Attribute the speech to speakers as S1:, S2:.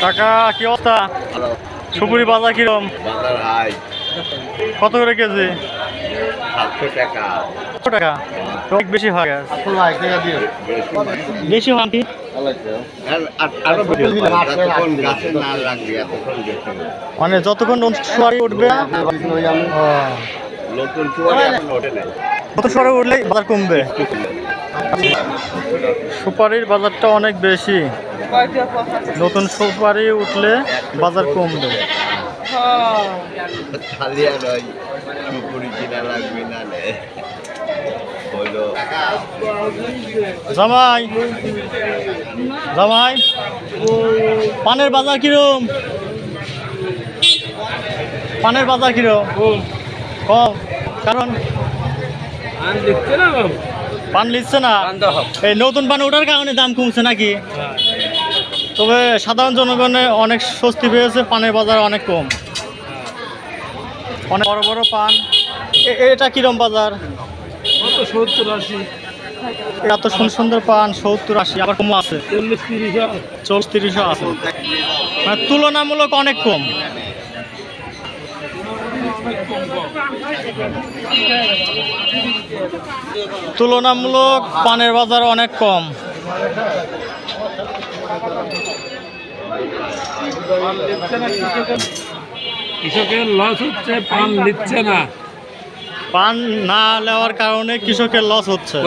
S1: কাকা কি অবস্থা? সুপুরি বাজার কিরম?
S2: বাজার হাই
S1: কত করে কেজি?
S2: 700 টাকা।
S1: 100 টাকা অনেক বেশি হয়ে গেছে। বেশি হয় কি?
S2: আরো যতক্ষণ গাছে না লাগবে এতক্ষণ বেশি।
S1: মানে যতক্ষণ সোয়ারি উঠবে
S2: নতুন চুয়ারি এখন ওঠে নাই।
S1: কত সোয়ারি উঠলে বাজার কমবে। সুপারির বাজারটা অনেক বেশি, নতুন সুপারি উঠলে বাজার কমবে।
S2: খালি আর ওই সুপুরি কিনা লাগবে না নে হলো
S1: জামাই জামাই পানের বাজার কিরম? পানের বাজার কিরম? কম। কারণ পান লিখছে না, এই নতুন পান ওঠার কারণে দাম কমছে নাকি? তবে সাধারণ জনগণে অনেক স্বস্তি পেয়েছে, পানের বাজার অনেক কম। অনেক বড় বড় পান। এটা কিরম বাজার?
S3: 70-80,
S1: এত সুন্দর সুন্দর পান 70-80, আবার কম আছে 40-30 আছে, মানে তুলনামূলক অনেক কম। তুলনামূলক পানের বাজার অনেক কম।
S3: কৃষকের লস হচ্ছে, পান নিচ্ছে না।
S1: পান না নেওয়ার কারণে কৃষকের লস হচ্ছে।